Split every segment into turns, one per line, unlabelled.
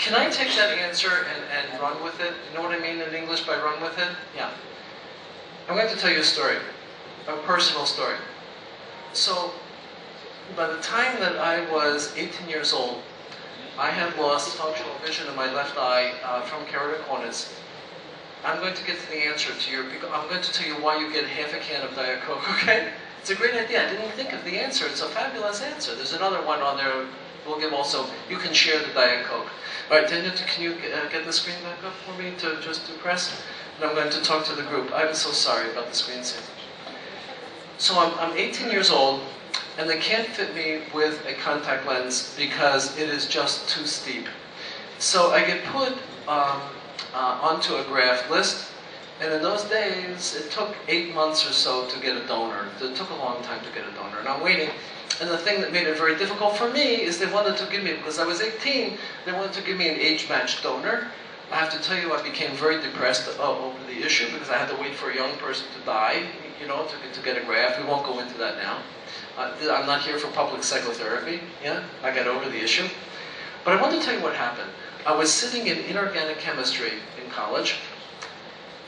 Can I take that answer and run with it? You know what I mean in English by run with it? Yeah. I'm going to tell you a story, a personal story. So, by the time that I was 18 years old, I had lost functional vision in my left eye from keratoconus. I'm going to get to the answer to your, I'm going to tell you why you get half a can of Diet Coke, okay? It's a great idea. I didn't think of the answer. It's a fabulous answer. There's another one on there. We'll give also, you can share the Diet Coke. All right, Daniel, can you get the screen back up for me to just to press? And I'm going to talk to the group. I'm so sorry about the screen saver. So I'm 18 years old, and they can't fit me with a contact lens because it is just too steep. So I get put onto a graft list, and in those days, it took 8 months or so to get a donor. It took a long time to get a donor, and I'm waiting. And the thing that made it very difficult for me is they wanted to give me, because I was 18, they wanted to give me an age-matched donor. I have to tell you, I became very depressed over the issue because I had to wait for a young person to die, you know, to get a graft. We won't go into that now. I'm not here for public psychotherapy, yeah? I got over the issue. But I want to tell you what happened. I was sitting in inorganic chemistry in college,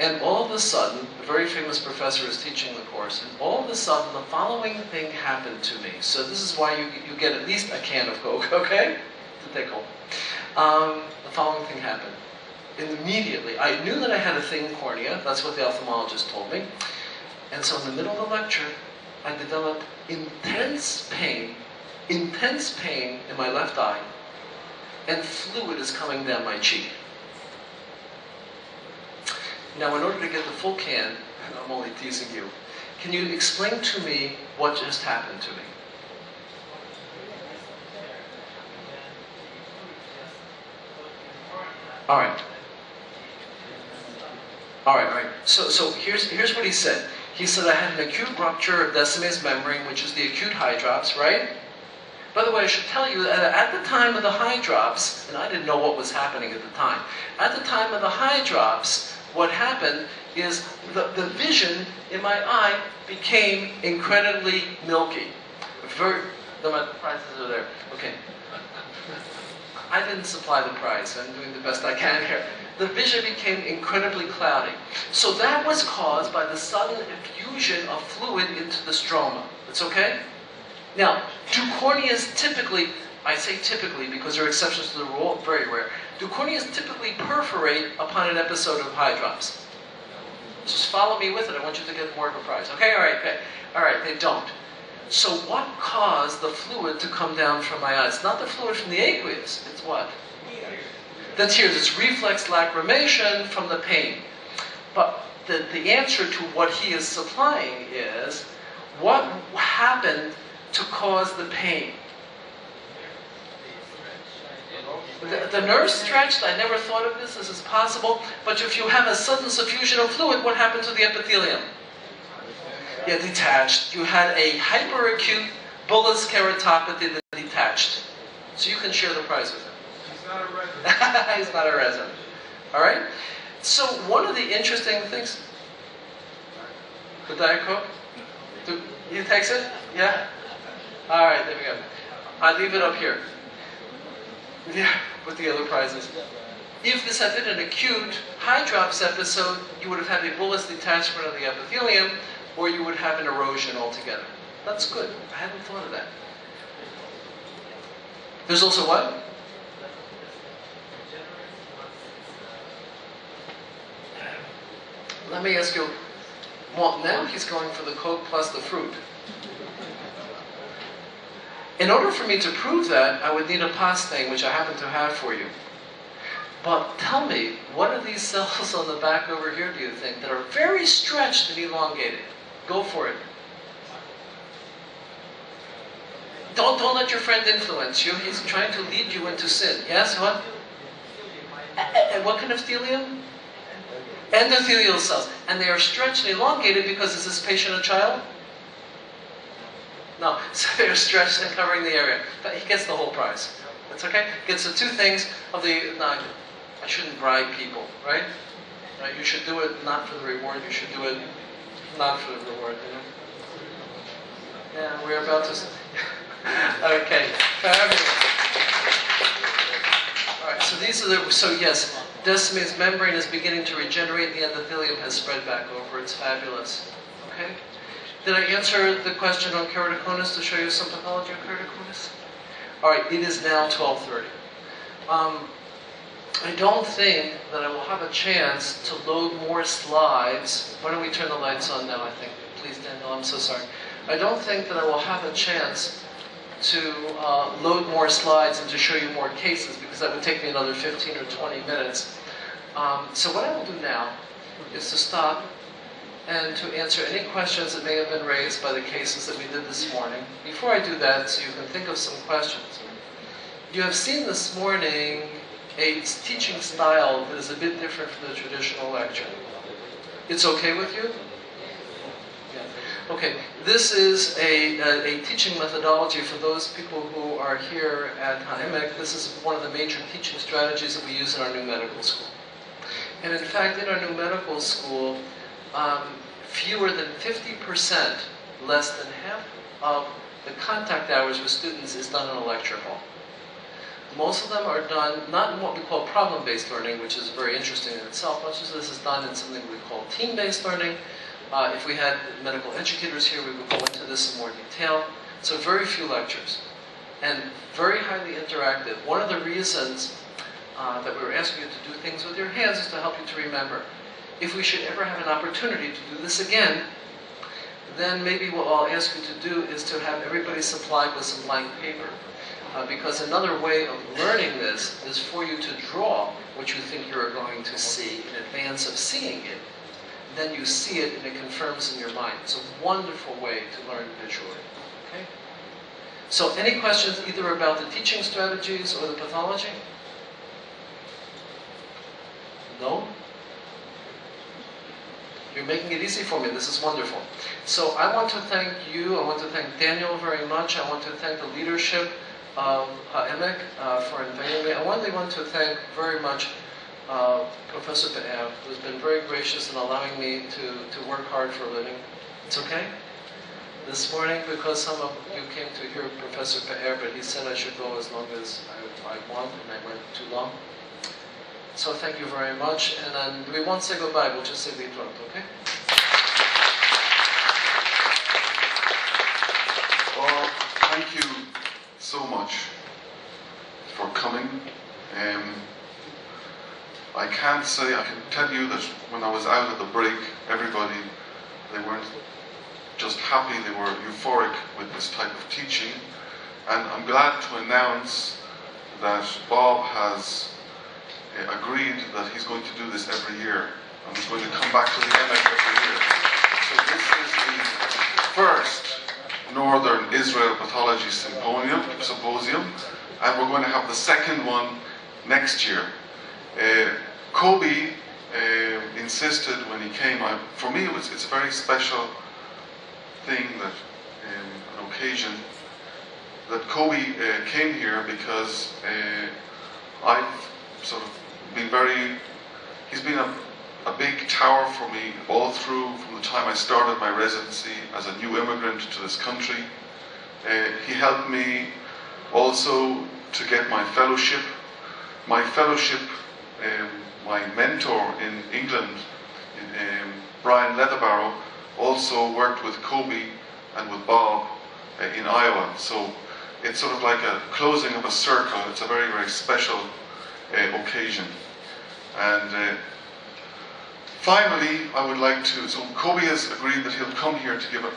and all of a sudden, a very famous professor is teaching the course, and all of a sudden, the following thing happened to me. So this is why you get at least a can of Coke, okay? To take home. The following thing happened. Immediately, I knew that I had a thin cornea. That's what the ophthalmologist told me. And so in the middle of the lecture, I developed intense pain in my left eye, and fluid is coming down my cheek. Now, in order to get the full can, and I'm only teasing you, can you explain to me what just happened to me? All right. All right. So here's what he said. He said I had an acute rupture of Descemet's membrane, which is the acute high drops, right? By the way, I should tell you that at the time of the high drops, and I didn't know what was happening at the time, at the time of the high drops, what happened is the vision in my eye became incredibly milky. The prizes are there. Okay. I didn't supply the prize. I'm doing the best I can here. The vision became incredibly cloudy. So that was caused by the sudden effusion of fluid into the stroma. It's okay? Now, do corneas typically, I say typically because there are exceptions to the rule, very rare, do corneas typically perforate upon an episode of high drops? Just follow me with it. I want you to get more of a prize. Okay, all right, okay. All right, they don't. So what caused the fluid to come down from my eyes? Not the fluid from the aqueous. It's what? The tears. It's reflex lacrimation from the pain. But the answer to what he is supplying is, what happened to cause the pain? The nerve stretched. I never thought of this. This is possible. But if you have a sudden suffusion of fluid, what happened to the epithelium? Yeah, detached. You had a hyperacute bullous keratopathy that detached. So you can share the prize with him.
He's not a resident.
He's not a resident. All right? So one of the interesting things... The Diet Coke? He takes it? Yeah? All right, there we go. I leave it up here. Yeah, with the other prizes. If this had been an acute high drops episode, you would have had a bullous detachment of the epithelium, or you would have an erosion altogether. That's good. I hadn't thought of that. There's also what? Let me ask you, well, now he's going for the Coke plus the fruit. In order for me to prove that, I would need a PAS stain, which I happen to have for you. But tell me, what are these cells on the back over here, do you think, that are very stretched and elongated? Go for it. Don't let your friend influence you. He's trying to lead you into sin. Yes, what? And what kind of epithelium? Endothelial cells. And they are stretched and elongated because is this patient a child? No, so they're stretched and covering the area. But he gets the whole prize. That's okay? Gets the two things of the... No, I shouldn't bribe people, right? You should do it not for the reward. You should do it not for the reward, you know? Yeah, we're about to... Okay. Fabulous. All right, so these these are the, so yes, Descemet's membrane is beginning to regenerate, the endothelium has spread back over, it's fabulous. Okay? Did I answer the question on keratoconus to show you some pathology of keratoconus? Alright, it is now 12:30. I don't think that I will have a chance to load more slides. Why don't we turn the lights on now, I think. Please, Daniel, I'm so sorry. I don't think that I will have a chance to load more slides and to show you more cases, because that would take me another 15 or 20 minutes. So what I will do now is to stop and to answer any questions that may have been raised by the cases that we did this morning. Before I do that, so you can think of some questions. You have seen this morning a teaching style that is a bit different from the traditional lecture. It's okay with you? Yeah. Okay, this is a teaching methodology for those people who are here at HaEmek. This is one of the major teaching strategies that we use in our new medical school. And in fact, in our new medical school, fewer than 50%, less than half of the contact hours with students is done in a lecture hall. Most of them are done not in what we call problem-based learning, which is very interesting in itself. Much of this is done in something we call team-based learning. If we had medical educators here, we would go into this in more detail. So very few lectures, and very highly interactive. One of the reasons that we were asking you to do things with your hands is to help you to remember. If we should ever have an opportunity to do this again, then maybe what I'll ask you to do is to have everybody supplied with some blank paper. Because another way of learning this is for you to draw what you think you're going to see in advance of seeing it. Then you see it and it confirms in your mind. It's a wonderful way to learn visually. Okay? So any questions either about the teaching strategies or the pathology? No? You're making it easy for me. This is wonderful. So I want to thank you. I want to thank Daniel very much. I want to thank the leadership of HaEmek for inviting me. I want to thank very much Professor Be'er, who's been very gracious in allowing me to work hard for a living. It's okay? This morning, because some of you came to hear Professor Be'er, but he said I should go as long as I want, and I went too long. So thank you very much, and then we won't say goodbye, we'll just say Litrot, okay?
Well, thank you so much for coming. I can't say, I can tell you that when I was out at the break, everybody, they weren't just happy, they were euphoric with this type of teaching. And I'm glad to announce that Bob has agreed that he's going to do this every year. And he's going to come back to the EMEC every year. So this is the first Northern Israel Pathology Symposium, and we're going to have the second one next year. Kobe insisted when he came. For me, it's a very special thing, that an occasion that Kobe came here, because I've sort of been he's been a big tower for me all through, from the time I started my residency as a new immigrant to this country. He helped me also to get my fellowship. My fellowship, my mentor in England, Brian Leatherbarrow, also worked with Kobe and with Bob in Iowa. So it's sort of like a closing of a circle. It's a very, very special occasion. And finally, I would like to, so Kobe has agreed that he'll come here to give a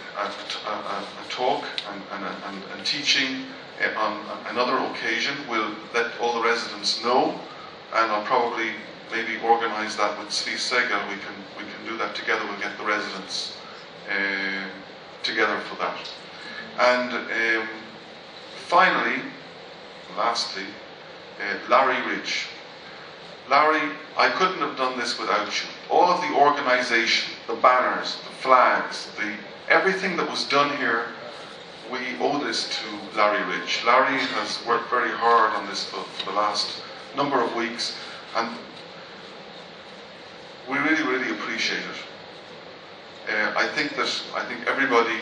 talk and teaching on another occasion. We'll let all the residents know, and I'll probably maybe organize that with Svi Segal. We can do that together. We'll get the residents together for that. And finally, lastly, Larry Ridge. Larry, I couldn't have done this without you. All of the organization, the banners, the flags, everything that was done here, we owe this to Larry Ridge. Larry has worked very hard on this for the last number of weeks, and we really, really appreciate it. I think everybody